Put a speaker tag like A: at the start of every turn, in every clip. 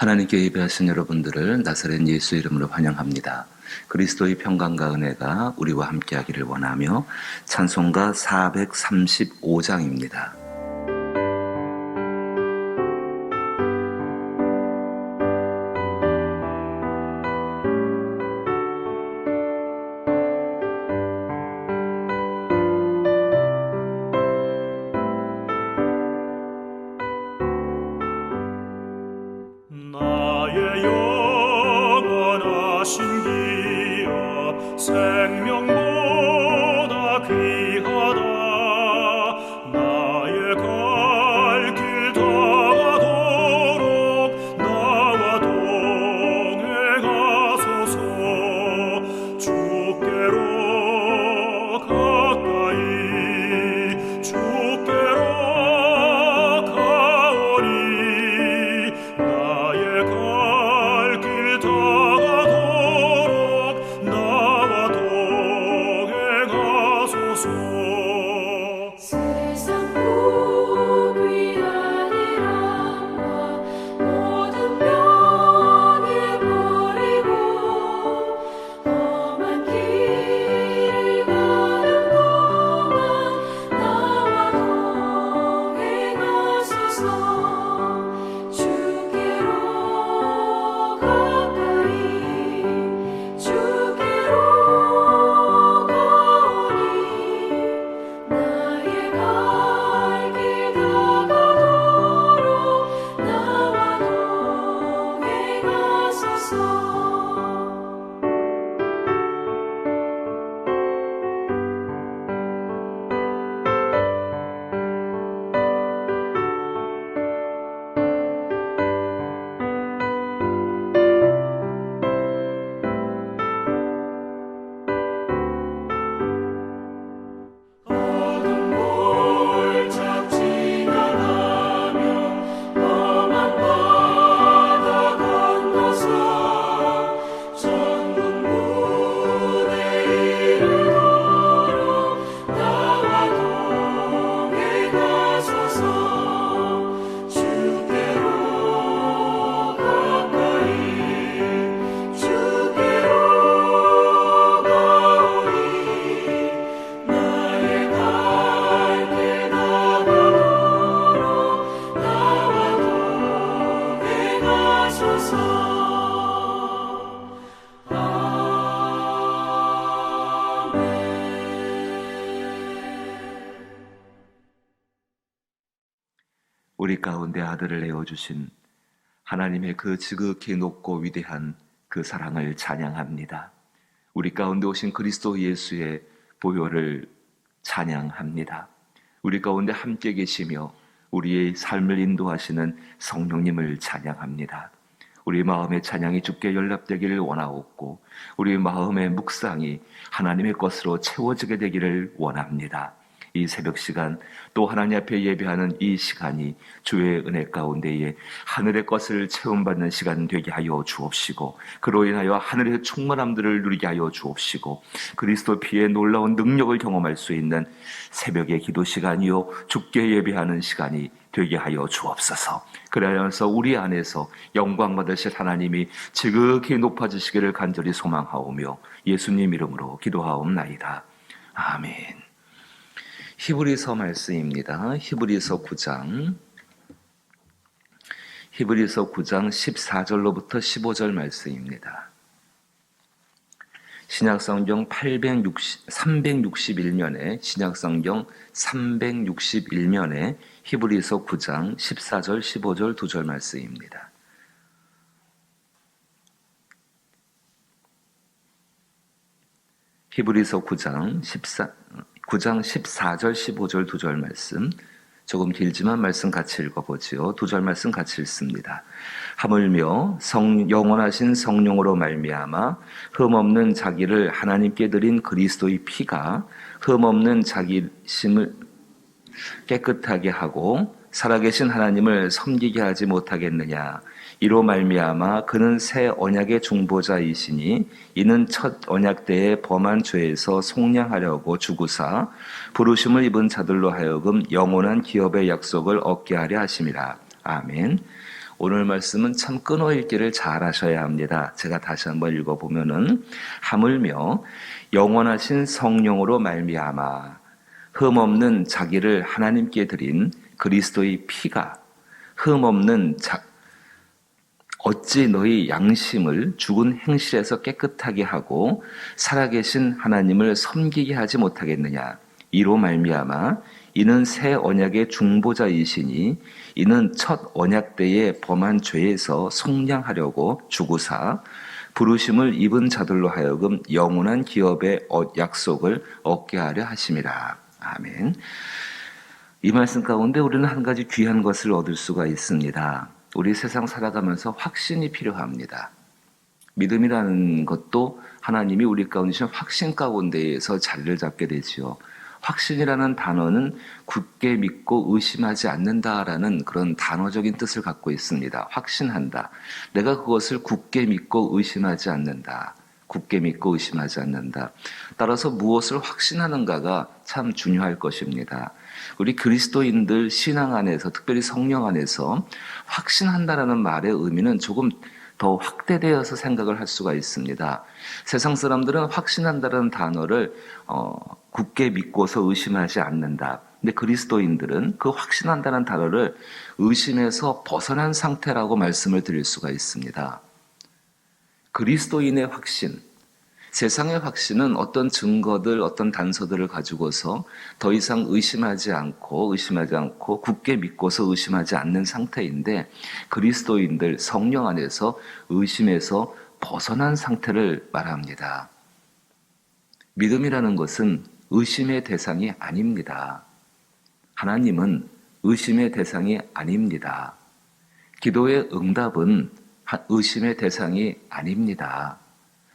A: 하나님께 예배하신 여러분들을 나사렛 예수 이름으로 환영합니다. 그리스도의 평강과 은혜가 우리와 함께하기를 원하며 찬송가 435장입니다.
B: 생명보다 귀하다. 나의 갈 길 다가도록 나와 동행하소서. 주께로 가까이 주께로 가오니 나의 갈 길 다가도록 나와 동행하소서.
C: 세상 복 위하니라 모든 병에 버리고 험한 길을 가는 동안 나와 동행하소서. 주께로 가까이 주께로 가오니 나의 갈 길 다가도록 나와 동행하소서. 어둠 몰짝 지나가며 험한 바다 건너서 천국 문에 이르도록 나와 동행하소서. 주께로 가까이 주께로 가오니 나의 갈 길 다가도록 나와 동행하소서. 아멘.
A: 우리 가운데 아들을 내어주신 하나님의 그 지극히 높고 위대한 그 사랑을 찬양합니다. 우리 가운데 오신 그리스도 예수의 보혈을 찬양합니다. 우리 가운데 함께 계시며 우리의 삶을 인도하시는 성령님을 찬양합니다. 우리 마음의 찬양이 주께 연락되기를 원하옵고 우리 마음의 묵상이 하나님의 것으로 채워지게 되기를 원합니다. 이 새벽 시간 또 하나님 앞에 예배하는 이 시간이 주의 은혜 가운데에 하늘의 것을 체험받는 시간 되게 하여 주옵시고 그로 인하여 하늘의 충만함들을 누리게 하여 주옵시고 그리스도 피의 놀라운 능력을 경험할 수 있는 새벽의 기도 시간이요 주께 예배하는 시간이 되게 하여 주옵소서. 그러하여서 우리 안에서 영광 받으실 하나님이 지극히 높아지시기를 간절히 소망하오며 예수님 이름으로 기도하옵나이다. 아멘. 히브리서 말씀입니다. 히브리서 9장 14절로부터 15절 말씀입니다. 신약성경 361면에 신약성경 361면에 히브리서 9장 14절 15절 2절 말씀입니다. 히브리서 9장 14절 15절 2절 말씀, 조금 길지만 말씀 같이 읽어보지요. 2절 말씀 같이 읽습니다. 하물며 영원하신 성령으로 말미암아 흠없는 자기를 하나님께 드린 그리스도의 피가 흠없는 자기심을 깨끗하게 하고 살아계신 하나님을 섬기게 하지 못하겠느냐. 이로 말미암아 그는 새 언약의 중보자이시니 이는 첫 언약 때에 범한 죄에서 속량하려고 주구사 부르심을 입은 자들로 하여금 영원한 기업의 약속을 얻게 하려 하심이라. 아멘. 오늘 말씀은 참 끊어읽기를 잘 하셔야 합니다. 제가 다시 한번 읽어보면은 하물며 영원하신 성령으로 말미암아 흠없는 자기를 하나님께 드린 그리스도의 피가 흠없는 어찌 너희 양심을 죽은 행실에서 깨끗하게 하고 살아계신 하나님을 섬기게 하지 못하겠느냐. 이로 말미암아 이는 새 언약의 중보자이시니 이는 첫 언약 때에 범한 죄에서 속량하려고 주구사 부르심을 입은 자들로 하여금 영원한 기업의 약속을 얻게 하려 하심이라. 아멘. 이 말씀 가운데 우리는 한 가지 귀한 것을 얻을 수가 있습니다. 우리 세상 살아가면서 확신이 필요합니다. 믿음이라는 것도 하나님이 우리 가운데 주신 확신 가운데에서 자리를 잡게 되지요. 확신이라는 단어는 굳게 믿고 의심하지 않는다라는 그런 단어적인 뜻을 갖고 있습니다. 확신한다. 내가 그것을 굳게 믿고 의심하지 않는다. 굳게 믿고 의심하지 않는다. 따라서 무엇을 확신하는가가 참 중요할 것입니다. 우리 그리스도인들 신앙 안에서, 특별히 성령 안에서 확신한다라는 말의 의미는 조금 더 확대되어서 생각을 할 수가 있습니다. 세상 사람들은 확신한다라는 단어를 굳게 믿고서 의심하지 않는다. 근데 그리스도인들은 그 확신한다는 단어를 의심에서 벗어난 상태라고 말씀을 드릴 수가 있습니다. 그리스도인의 확신, 세상의 확신은 어떤 증거들, 어떤 단서들을 가지고서 더 이상 의심하지 않고 굳게 믿고서 의심하지 않는 상태인데 그리스도인들 성령 안에서 의심에서 벗어난 상태를 말합니다. 믿음이라는 것은 의심의 대상이 아닙니다. 하나님은 의심의 대상이 아닙니다. 기도의 응답은 의심의 대상이 아닙니다.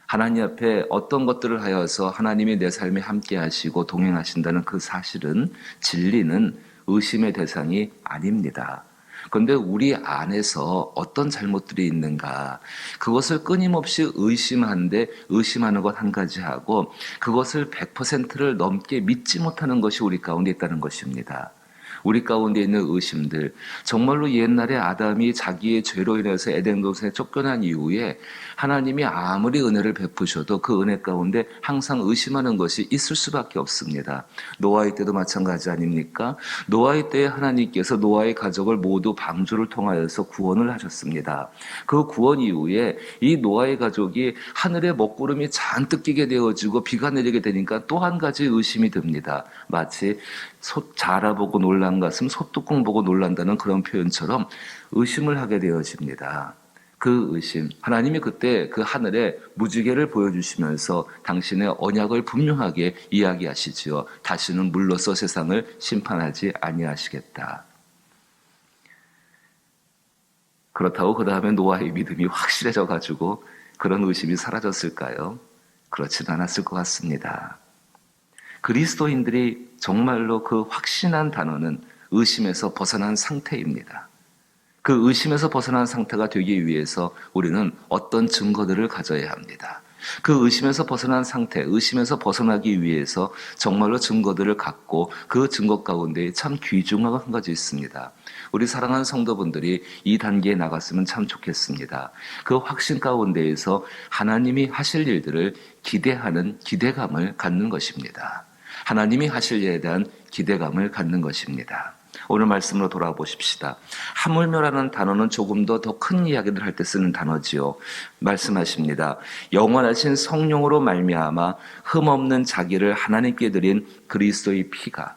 A: 하나님 앞에 어떤 것들을 하여서 하나님이 내 삶에 함께 하시고 동행하신다는 그 사실은, 진리는 의심의 대상이 아닙니다. 그런데 우리 안에서 어떤 잘못들이 있는가, 그것을 끊임없이 의심하는데 의심하는 것 한 가지 하고 그것을 100%를 넘게 믿지 못하는 것이 우리 가운데 있다는 것입니다. 우리 가운데 있는 의심들, 정말로 옛날에 아담이 자기의 죄로 인해서 에덴 동산에 쫓겨난 이후에 하나님이 아무리 은혜를 베푸셔도 그 은혜 가운데 항상 의심하는 것이 있을 수밖에 없습니다. 노아의 때도 마찬가지 아닙니까? 노아의 때에 하나님께서 노아의 가족을 모두 방주를 통하여서 구원을 하셨습니다. 그 구원 이후에 이 노아의 가족이 하늘에 먹구름이 잔뜩 끼게 되어지고 비가 내리게 되니까 또 한 가지 의심이 듭니다. 마치 솥 자라보고 놀란 가슴 솥뚜껑 보고 놀란다는 그런 표현처럼 의심을 하게 되어집니다. 그 의심, 하나님이 그때 그 하늘에 무지개를 보여주시면서 당신의 언약을 분명하게 이야기하시지요. 다시는 물로써 세상을 심판하지 아니하시겠다. 그렇다고 그 다음에 노아의 믿음이 확실해져 가지고 그런 의심이 사라졌을까요? 그렇진 않았을 것 같습니다. 그리스도인들이 정말로 그 확신한 단어는 의심에서 벗어난 상태입니다. 그 의심에서 벗어난 상태가 되기 위해서 우리는 어떤 증거들을 가져야 합니다. 그 의심에서 벗어난 상태, 의심에서 벗어나기 위해서 정말로 증거들을 갖고 그 증거 가운데 참 귀중한 한 가지 있습니다. 우리 사랑하는 성도분들이 이 단계에 나갔으면 참 좋겠습니다. 그 확신 가운데에서 하나님이 하실 일들을 기대하는 기대감을 갖는 것입니다. 하나님이 하실 일에 대한 기대감을 갖는 것입니다. 오늘 말씀으로 돌아보십시다. 하물며라는 단어는 조금 더 큰 이야기를 할 때 쓰는 단어지요. 말씀하십니다. 영원하신 성령으로 말미암아 흠없는 자기를 하나님께 드린 그리스도의 피가,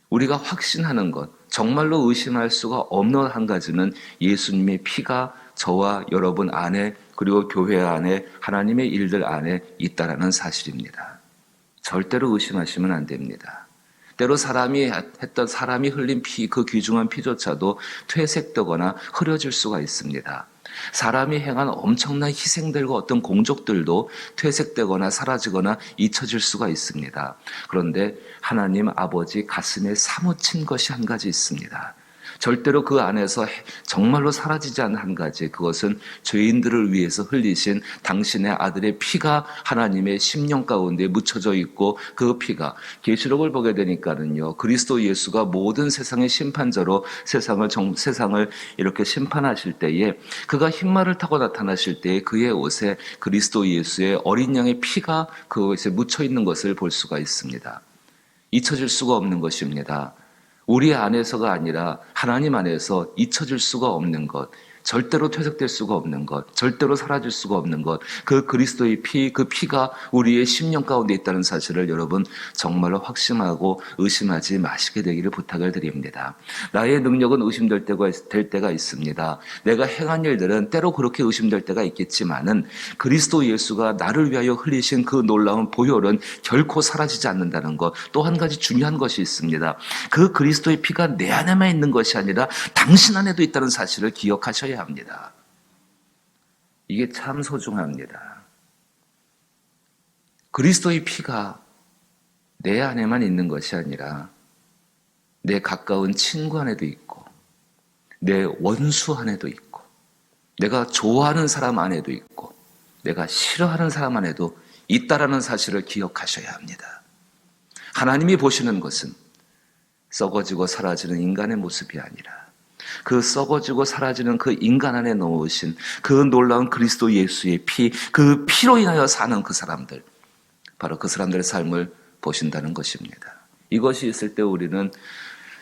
A: 우리가 확신하는 것, 정말로 의심할 수가 없는 한 가지는 예수님의 피가 저와 여러분 안에, 그리고 교회 안에, 하나님의 일들 안에 있다라는 사실입니다. 절대로 의심하시면 안 됩니다. 때로 사람이 흘린 피, 그 귀중한 피조차도 퇴색되거나 흐려질 수가 있습니다. 사람이 행한 엄청난 희생들과 어떤 공적들도 퇴색되거나 사라지거나 잊혀질 수가 있습니다. 그런데 하나님 아버지 가슴에 사무친 것이 한 가지 있습니다. 절대로 그 안에서 정말로 사라지지 않는 한 가지, 그것은 죄인들을 위해서 흘리신 당신의 아들의 피가 하나님의 심령 가운데 묻혀져 있고, 그 피가 계시록을 보게 되니까는요, 그리스도 예수가 모든 세상의 심판자로 세상을 이렇게 심판하실 때에, 그가 흰말을 타고 나타나실 때에 그의 옷에 그리스도 예수의 어린 양의 피가 그것에 묻혀 있는 것을 볼 수가 있습니다. 잊혀질 수가 없는 것입니다. 우리 안에서가 아니라 하나님 안에서 잊혀질 수가 없는 것, 절대로 퇴색될 수가 없는 것, 절대로 사라질 수가 없는 것, 그 그리스도의 피, 그 피가 우리의 심령 가운데 있다는 사실을 여러분 정말로 확신하고 의심하지 마시게 되기를 부탁을 드립니다. 나의 능력은 의심될 때가 있습니다. 내가 행한 일들은 때로 그렇게 의심될 때가 있겠지만은, 그리스도 예수가 나를 위하여 흘리신 그 놀라운 보혈은 결코 사라지지 않는다는 것, 또 한 가지 중요한 것이 있습니다. 그 그리스도의 피가 내 안에만 있는 것이 아니라 당신 안에도 있다는 사실을 기억하셔야 합니다. 이게 참 소중합니다. 그리스도의 피가 내 안에만 있는 것이 아니라 내 가까운 친구 안에도 있고, 내 원수 안에도 있고, 내가 좋아하는 사람 안에도 있고, 내가 싫어하는 사람 안에도 있다라는 사실을 기억하셔야 합니다. 하나님이 보시는 것은 썩어지고 사라지는 인간의 모습이 아니라, 그 썩어지고 사라지는 그 인간 안에 넣으신 그 놀라운 그리스도 예수의 피, 그 피로 인하여 사는 그 사람들, 바로 그 사람들의 삶을 보신다는 것입니다. 이것이 있을 때 우리는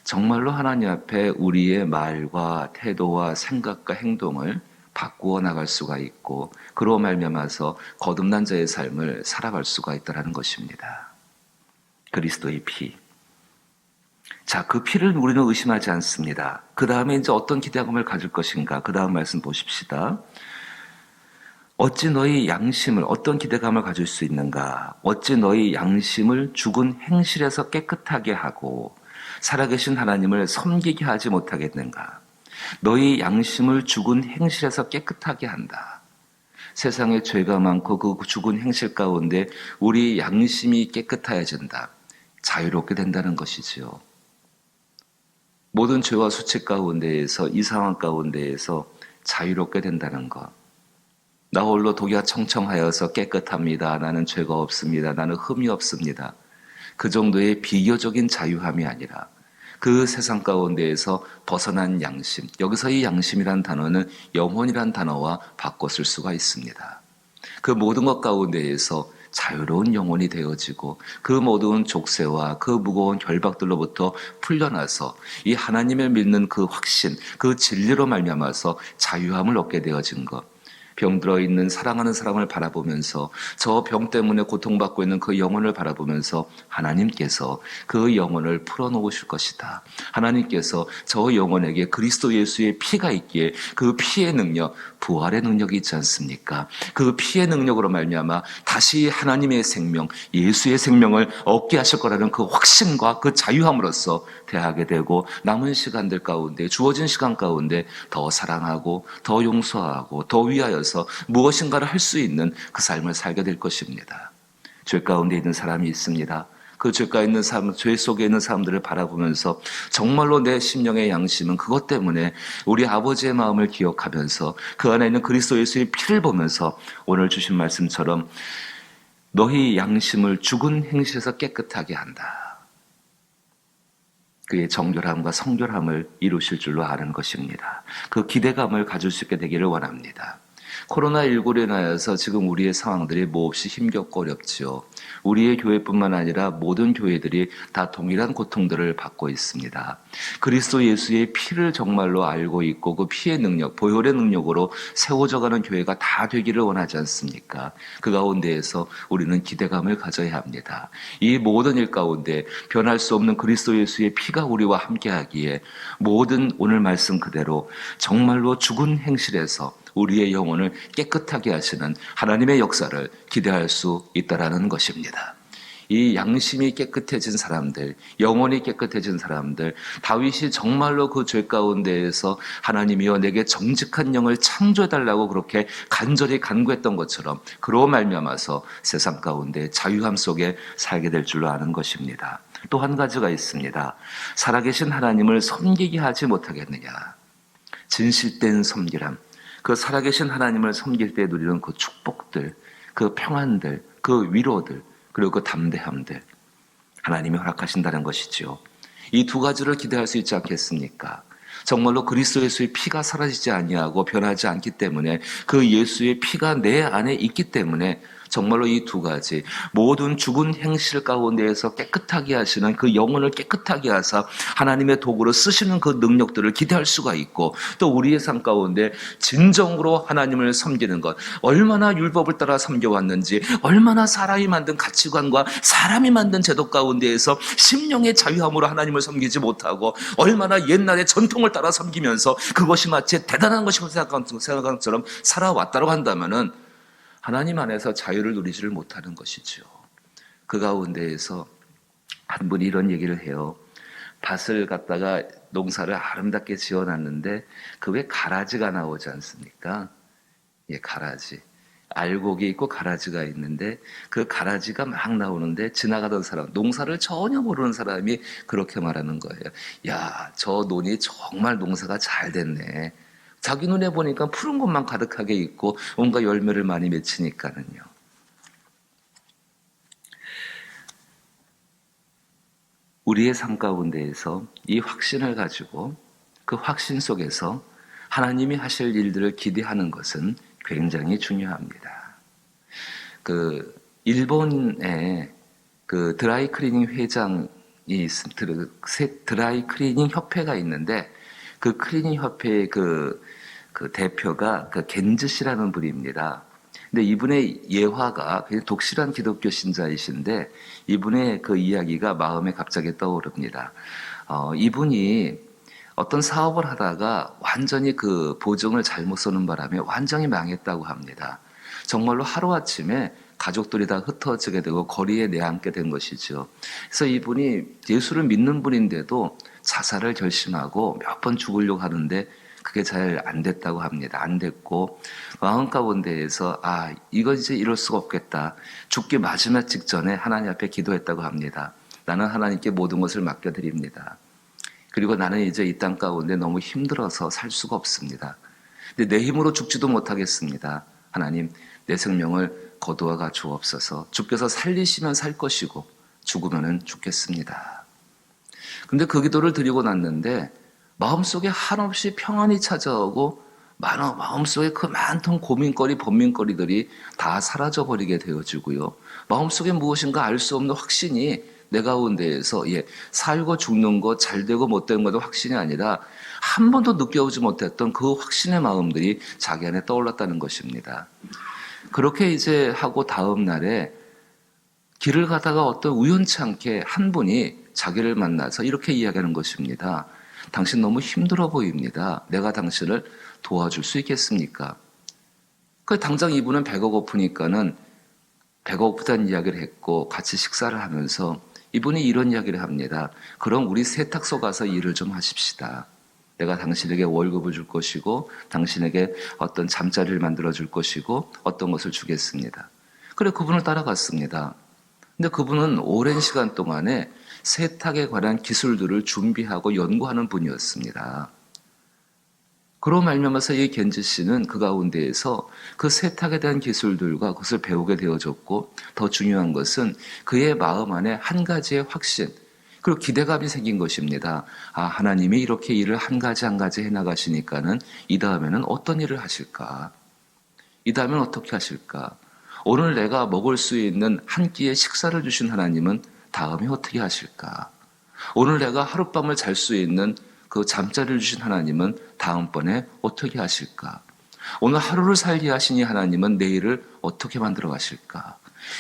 A: 정말로 하나님 앞에 우리의 말과 태도와 생각과 행동을 바꾸어 나갈 수가 있고, 그로 말미암아서 거듭난 자의 삶을 살아갈 수가 있다는 것입니다. 그리스도의 피. 자, 그 피를 우리는 의심하지 않습니다. 그 다음에 이제 어떤 기대감을 가질 것인가? 그 다음 말씀 보십시다. 어찌 너희 양심을, 어떤 기대감을 가질 수 있는가? 어찌 너희 양심을 죽은 행실에서 깨끗하게 하고 살아계신 하나님을 섬기게 하지 못하겠는가? 너희 양심을 죽은 행실에서 깨끗하게 한다. 세상에 죄가 많고 그 죽은 행실 가운데 우리 양심이 깨끗해진다. 자유롭게 된다는 것이지요. 모든 죄와 수치 가운데에서, 이 상황 가운데에서 자유롭게 된다는 것. 나 홀로 독야 청청하여서 깨끗합니다. 나는 죄가 없습니다. 나는 흠이 없습니다. 그 정도의 비교적인 자유함이 아니라 그 세상 가운데에서 벗어난 양심. 여기서 이 양심이란 단어는 영혼이란 단어와 바꿔 쓸 수가 있습니다. 그 모든 것 가운데에서 자유로운 영혼이 되어지고, 그 모든 족쇄와 그 무거운 결박들로부터 풀려나서 이 하나님을 믿는 그 확신, 그 진리로 말미암아서 자유함을 얻게 되어진 것. 병들어 있는 사랑하는 사람을 바라보면서, 저 병 때문에 고통받고 있는 그 영혼을 바라보면서 하나님께서 그 영혼을 풀어놓으실 것이다. 하나님께서 저 영혼에게 그리스도 예수의 피가 있기에 그 피의 능력, 부활의 능력이 있지 않습니까? 그 피의 능력으로 말미암아 다시 하나님의 생명, 예수의 생명을 얻게 하실 거라는 그 확신과 그 자유함으로써 대하게 되고, 남은 시간들 가운데, 주어진 시간 가운데 더 사랑하고 더 용서하고 더 위하여서 무엇인가를 할 수 있는 그 삶을 살게 될 것입니다. 죄 가운데 있는 사람이 있습니다. 그 죄 속에 있는 사람들을 바라보면서 정말로 내 심령의 양심은 그것 때문에 우리 아버지의 마음을 기억하면서 그 안에 있는 그리스도 예수의 피를 보면서 오늘 주신 말씀처럼 너희 양심을 죽은 행실에서 깨끗하게 한다. 그의 정결함과 성결함을 이루실 줄로 아는 것입니다. 그 기대감을 가질 수 있게 되기를 원합니다. 코로나19로 인하여서 지금 우리의 상황들이 몹시 힘겹고 어렵지요. 우리의 교회뿐만 아니라 모든 교회들이 다 동일한 고통들을 받고 있습니다. 그리스도 예수의 피를 정말로 알고 있고 그 피의 능력, 보혈의 능력으로 세워져가는 교회가 다 되기를 원하지 않습니까? 그 가운데에서 우리는 기대감을 가져야 합니다. 이 모든 일 가운데 변할 수 없는 그리스도 예수의 피가 우리와 함께하기에 모든 오늘 말씀 그대로 정말로 죽은 행실에서 우리의 영혼을 깨끗하게 하시는 하나님의 역사를 기대할 수 있다라는 것입니다. 이 양심이 깨끗해진 사람들, 영혼이 깨끗해진 사람들, 다윗이 정말로 그 죄 가운데에서 하나님이여 내게 정직한 영을 창조해달라고 그렇게 간절히 간구했던 것처럼 그로 말미암아서 세상 가운데 자유함 속에 살게 될 줄로 아는 것입니다. 또 한 가지가 있습니다. 살아계신 하나님을 섬기게 하지 못하겠느냐. 진실된 섬기람. 그 살아계신 하나님을 섬길 때 누리는 그 축복들, 그 평안들, 그 위로들, 그리고 그 담대함들. 하나님이 허락하신다는 것이지요. 이 두 가지를 기대할 수 있지 않겠습니까? 정말로 그리스도 예수의 피가 사라지지 아니하고 변하지 않기 때문에 그 예수의 피가 내 안에 있기 때문에 정말로 이 두 가지 모든 죽은 행실 가운데에서 깨끗하게 하시는 그 영혼을 깨끗하게 하사 하나님의 도구로 쓰시는 그 능력들을 기대할 수가 있고 또 우리의 삶 가운데 진정으로 하나님을 섬기는 것 얼마나 율법을 따라 섬겨왔는지 얼마나 사람이 만든 가치관과 사람이 만든 제도 가운데에서 심령의 자유함으로 하나님을 섬기지 못하고 얼마나 옛날의 전통을 따라 섬기면서 그것이 마치 대단한 것이라고 생각한 것처럼 살아왔다고 한다면은 하나님 안에서 자유를 누리지를 못하는 것이죠. 그 가운데에서 한 분이 이런 얘기를 해요. 밭을 갖다가 농사를 아름답게 지어놨는데 그 왜 가라지가 나오지 않습니까? 예, 가라지. 알곡이 있고 가라지가 있는데 그 가라지가 막 나오는데 지나가던 사람, 농사를 전혀 모르는 사람이 그렇게 말하는 거예요. 야, 저 논이 정말 농사가 잘 됐네. 자기 눈에 보니까 푸른 것만 가득하게 있고 뭔가 열매를 많이 맺히니까는요. 우리의 삶 가운데에서 이 확신을 가지고 그 확신 속에서 하나님이 하실 일들을 기대하는 것은 굉장히 중요합니다. 그 일본의 그 드라이 클리닝 회장이 드라이 클리닝 협회가 있는데 그 클리닝 협회의 그 대표가 그 겐즈 씨라는 분입니다. 근데 이분의 예화가 굉장히 독실한 기독교 신자이신데 이분의 그 이야기가 마음에 갑자기 떠오릅니다. 이분이 어떤 사업을 하다가 완전히 그 보증을 잘못 써는 바람에 완전히 망했다고 합니다. 정말로 하루아침에 가족들이 다 흩어지게 되고 거리에 내앉게 된 것이죠. 그래서 이분이 예수를 믿는 분인데도 자살을 결심하고 몇 번 죽으려고 하는데 그게 잘 안 됐다고 합니다. 안 됐고 마음 가운데에서 이건 이제 이럴 수가 없겠다. 죽기 마지막 직전에 하나님 앞에 기도했다고 합니다. 나는 하나님께 모든 것을 맡겨드립니다. 그리고 나는 이제 이 땅 가운데 너무 힘들어서 살 수가 없습니다. 근데 내 힘으로 죽지도 못하겠습니다. 하나님, 내 생명을 거두어가 주옵소서. 주께서 살리시면 살 것이고 죽으면은 죽겠습니다. 근데 그 기도를 드리고 났는데 마음속에 한없이 평안이 찾아오고 마음속에 그 많던 고민거리, 번민거리들이 다 사라져버리게 되어지고요. 마음속에 무엇인가 알 수 없는 확신이 내 가운데에서 살고 죽는 것, 잘되고 못되는 것도 확신이 아니라 한 번도 느껴보지 못했던 그 확신의 마음들이 자기 안에 떠올랐다는 것입니다. 그렇게 이제 하고 다음 날에 길을 가다가 어떤 우연치 않게 한 분이 자기를 만나서 이렇게 이야기하는 것입니다. 당신 너무 힘들어 보입니다. 내가 당신을 도와줄 수 있겠습니까? 당장 이분은 배가 고프니까는 배가 고프다는 이야기를 했고 같이 식사를 하면서 이분이 이런 이야기를 합니다. 그럼 우리 세탁소 가서 일을 좀 하십시다. 내가 당신에게 월급을 줄 것이고 당신에게 어떤 잠자리를 만들어 줄 것이고 어떤 것을 주겠습니다. 그래 그분을 따라갔습니다. 근데 그분은 오랜 시간 동안에 세탁에 관한 기술들을 준비하고 연구하는 분이었습니다. 그로 말미암아서 이 겐지 씨는 그 가운데에서 그 세탁에 대한 기술들과 그것을 배우게 되어졌고 더 중요한 것은 그의 마음 안에 한 가지의 확신 그리고 기대감이 생긴 것입니다. 하나님이 이렇게 일을 한 가지 한 가지 해나가시니까는 이 다음에는 어떤 일을 하실까? 이 다음에는 어떻게 하실까? 오늘 내가 먹을 수 있는 한 끼의 식사를 주신 하나님은 다음에 어떻게 하실까? 오늘 내가 하룻밤을 잘 수 있는 그 잠자리를 주신 하나님은 다음번에 어떻게 하실까? 오늘 하루를 살게 하신 이 하나님은 내일을 어떻게 만들어 가실까?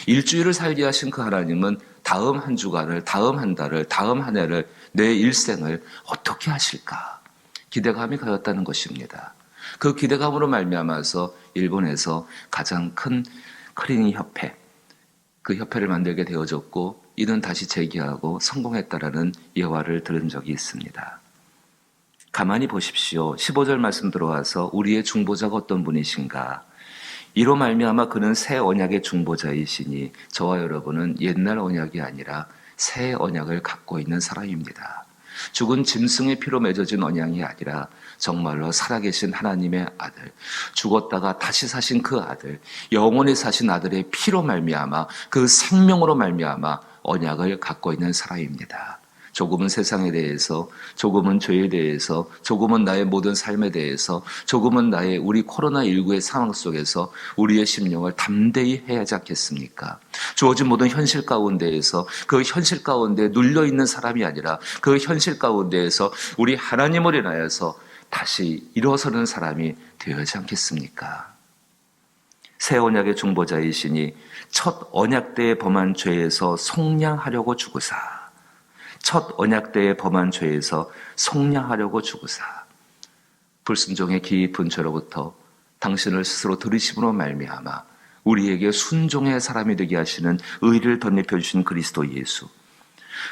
A: 일주일을 살게 하신 그 하나님은 다음 한 주간을, 다음 한 달을, 다음 한 해를, 내 일생을 어떻게 하실까? 기대감이 가졌다는 것입니다. 그 기대감으로 말미암아서 일본에서 가장 큰 클리닝 협회, 그 협회를 만들게 되어졌고 이는 다시 재기하고 성공했다라는 예화를 들은 적이 있습니다. 가만히 보십시오. 15절 말씀 들어와서 우리의 중보자가 어떤 분이신가? 이로 말미암아 그는 새 언약의 중보자이시니 저와 여러분은 옛날 언약이 아니라 새 언약을 갖고 있는 사람입니다. 죽은 짐승의 피로 맺어진 언약이 아니라 정말로 살아계신 하나님의 아들, 죽었다가 다시 사신 그 아들, 영원히 사신 아들의 피로 말미암아 그 생명으로 말미암아 언약을 갖고 있는 사람입니다. 조금은 세상에 대해서, 조금은 죄에 대해서, 조금은 나의 모든 삶에 대해서, 조금은 나의 우리 코로나19의 상황 속에서 우리의 심령을 담대히 해야 하지 않겠습니까? 주어진 모든 현실 가운데에서 그 현실 가운데 눌려있는 사람이 아니라 그 현실 가운데에서 우리 하나님을 인하여서 다시 일어서는 사람이 되어야지 않겠습니까? 새 언약의 중보자이시니 첫 언약 때에 범한 죄에서 속량하려고 죽으사, 첫 언약 때에 범한 죄에서 속량하려고 죽으사, 불순종의 깊은 죄로부터 당신을 스스로 들이심으로 말미암아 우리에게 순종의 사람이 되게 하시는 의를 덧입혀 주신 그리스도 예수,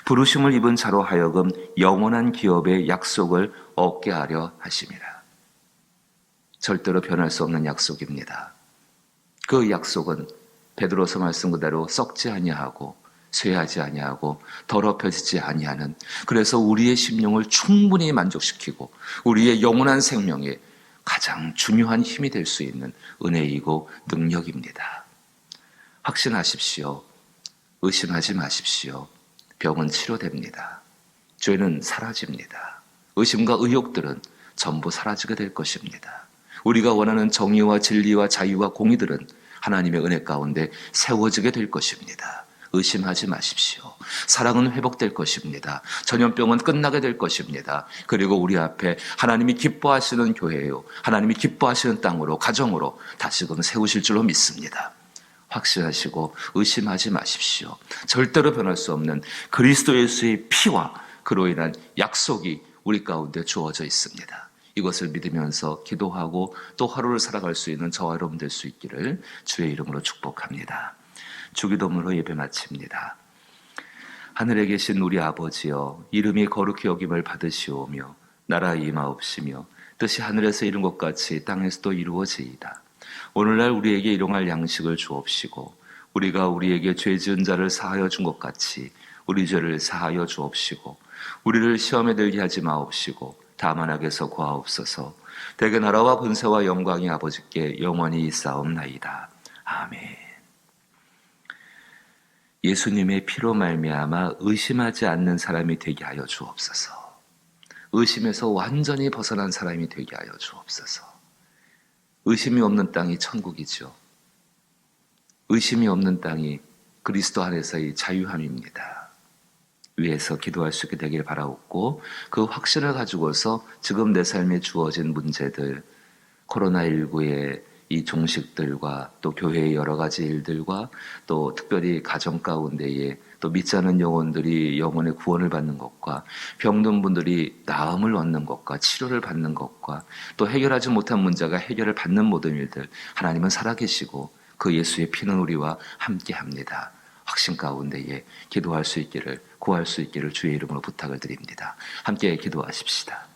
A: 부르심을 입은 자로 하여금 영원한 기업의 약속을 얻게 하려 하심이라. 절대로 변할 수 없는 약속입니다. 그 약속은 베드로서 말씀 그대로 썩지 아니하고 쇠하지 아니하고 더럽혀지지 아니하는, 그래서 우리의 심령을 충분히 만족시키고 우리의 영원한 생명에 가장 중요한 힘이 될 수 있는 은혜이고 능력입니다. 확신하십시오. 의심하지 마십시오. 병은 치료됩니다. 죄는 사라집니다. 의심과 의욕들은 전부 사라지게 될 것입니다. 우리가 원하는 정의와 진리와 자유와 공의들은 하나님의 은혜 가운데 세워지게 될 것입니다. 의심하지 마십시오. 사랑은 회복될 것입니다. 전염병은 끝나게 될 것입니다. 그리고 우리 앞에 하나님이 기뻐하시는 교회요, 하나님이 기뻐하시는 땅으로, 가정으로 다시금 세우실 줄로 믿습니다. 확신하시고 의심하지 마십시오. 절대로 변할 수 없는 그리스도 예수의 피와 그로 인한 약속이 우리 가운데 주어져 있습니다. 이것을 믿으면서 기도하고 또 하루를 살아갈 수 있는 저와 여러분 될 수 있기를 주의 이름으로 축복합니다. 주기도문으로 예배 마칩니다. 하늘에 계신 우리 아버지여, 이름이 거룩히 여김을 받으시오며 나라 임하옵시며 뜻이 하늘에서 이룬 것 같이 땅에서도 이루어지이다. 오늘날 우리에게 일용할 양식을 주옵시고 우리가 우리에게 죄 지은 자를 사하여 준 것 같이 우리 죄를 사하여 주옵시고 우리를 시험에 들게 하지 마옵시고 다만 악에서 구하옵소서. 대개 나라와 권세와 영광이 아버지께 영원히 있사옵나이다. 아멘. 예수님의 피로 말미암아 의심하지 않는 사람이 되게 하여 주옵소서. 의심에서 완전히 벗어난 사람이 되게 하여 주옵소서. 의심이 없는 땅이 천국이죠. 의심이 없는 땅이 그리스도 안에서의 자유함입니다. 위에서 기도할 수 있게 되길 바라옵고, 그 확신을 가지고서 지금 내 삶에 주어진 문제들, 코로나19의 이 종식들과 또 교회의 여러 가지 일들과 또 특별히 가정 가운데에 또 믿지 않은 영혼들이 영혼의 구원을 받는 것과 병든 분들이 나음을 얻는 것과 치료를 받는 것과 또 해결하지 못한 문제가 해결을 받는 모든 일들, 하나님은 살아계시고 그 예수의 피는 우리와 함께합니다. 확신 가운데에 기도할 수 있기를, 구할 수 있기를 주의 이름으로 부탁을 드립니다. 함께 기도하십시다.